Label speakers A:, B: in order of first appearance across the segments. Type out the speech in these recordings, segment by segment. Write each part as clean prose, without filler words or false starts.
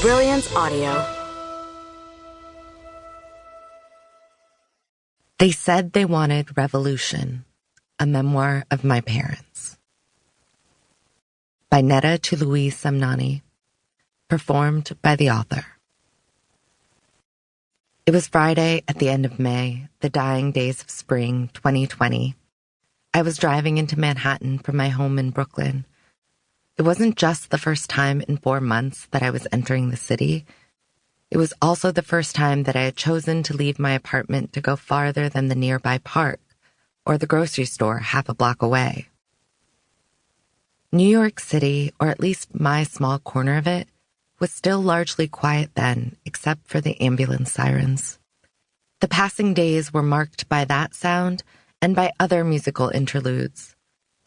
A: Brilliance Audio.
B: They Said They Wanted Revolution, a memoir of my parents. By Neda Toloui-Semnani, performed by the author. It was Friday at the end of May, the dying days of spring 2020. I was driving into Manhattan from my home in Brooklyn. It wasn't just the first time in 4 months that I was entering the city. It was also the first time that I had chosen to leave my apartment to go farther than the nearby park or the grocery store half a block away. New York City, or at least my small corner of it, was still largely quiet then, except for the ambulance sirens. The passing days were marked by that sound and by other musical interludes.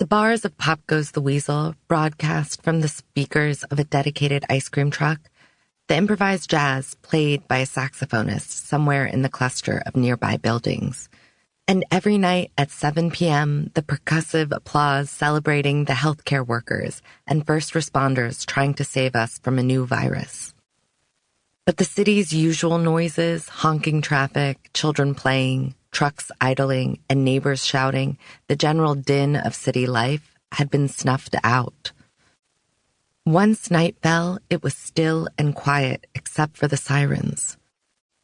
B: The bars of Pop Goes the Weasel broadcast from the speakers of a dedicated ice cream truck, the improvised jazz played by a saxophonist somewhere in the cluster of nearby buildings. And every night at 7 p.m., the percussive applause celebrating the healthcare workers and first responders trying to save us from a new virus. But the city's usual noises, honking traffic, children playing, trucks idling, and neighbors shouting, the general din of city life had been snuffed out. Once night fell, it was still and quiet except for the sirens.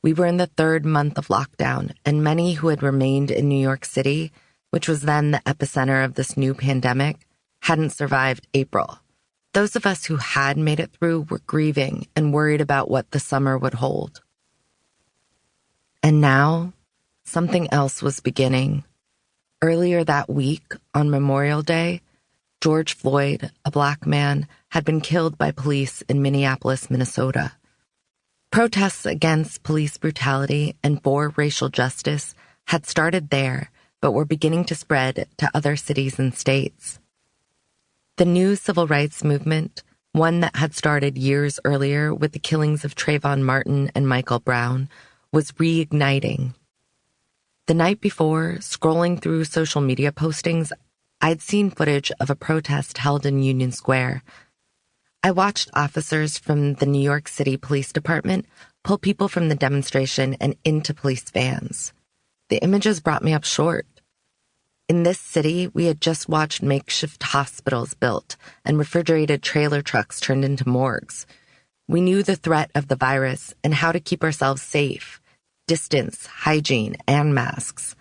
B: We were in the 3rd month of lockdown, and many who had remained in New York City, which was then the epicenter of this new pandemic, hadn't survived April. Those of us who had made it through were grieving and worried about what the summer would hold. And now, something else was beginning. Earlier that week, on Memorial Day, George Floyd, a Black man, had been killed by police in Minneapolis, Minnesota. Protests against police brutality and for racial justice had started there, but were beginning to spread to other cities and states. The new civil rights movement, one that had started years earlier with the killings of Trayvon Martin and Michael Brown, was reigniting. The night before, scrolling through social media postings, I'd seen footage of a protest held in Union Square. I watched officers from the New York City Police Department pull people from the demonstration and into police vans. The images brought me up short. In this city, we had just watched makeshift hospitals built and refrigerated trailer trucks turned into morgues. We knew the threat of the virus and how to keep ourselves safe, distance, hygiene, and masks.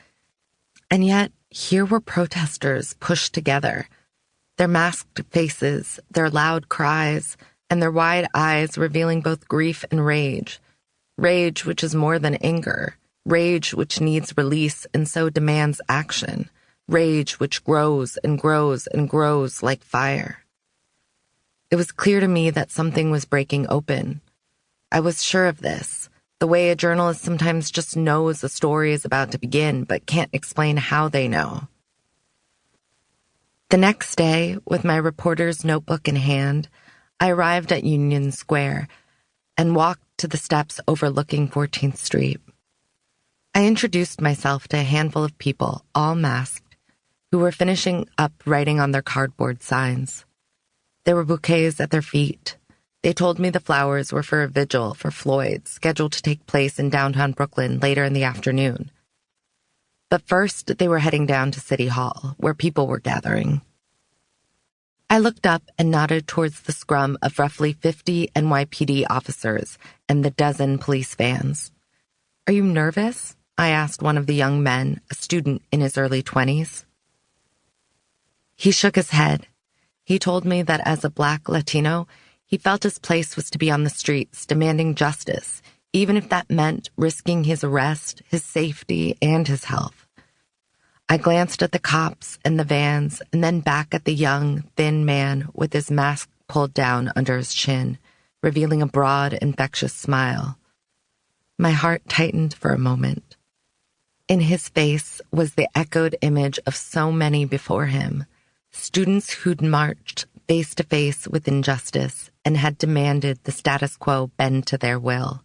B: And yet, here were protesters pushed together, their masked faces, their loud cries, and their wide eyes revealing both grief and rage. Rage which is more than anger. Rage which needs release and so demands action. Rage which grows and grows and grows like fire. It was clear to me that something was breaking open. I was sure of this, the way a journalist sometimes just knows a story is about to begin but can't explain how they know. The next day, with my reporter's notebook in hand, I arrived at Union Square and walked to the steps overlooking 14th Street. I introduced myself to a handful of people, all masked, who were finishing up writing on their cardboard signs. There were bouquets at their feet. They told me the flowers were for a vigil for Floyd, scheduled to take place in downtown Brooklyn later in the afternoon. But first, they were heading down to City Hall, where people were gathering. I looked up and nodded towards the scrum of roughly 50 NYPD officers and the dozen police vans. "Are you nervous?" I asked one of the young men, a student in his early 20s. He shook his head. He told me that as a Black Latino, he felt his place was to be on the streets, demanding justice, even if that meant risking his arrest, his safety, and his health. I glanced at the cops and the vans, and then back at the young, thin man with his mask pulled down under his chin, revealing a broad, infectious smile. My heart tightened for a moment. In his face was the echoed image of so many before him, students who'd marched face to face with injustice and had demanded the status quo bend to their will.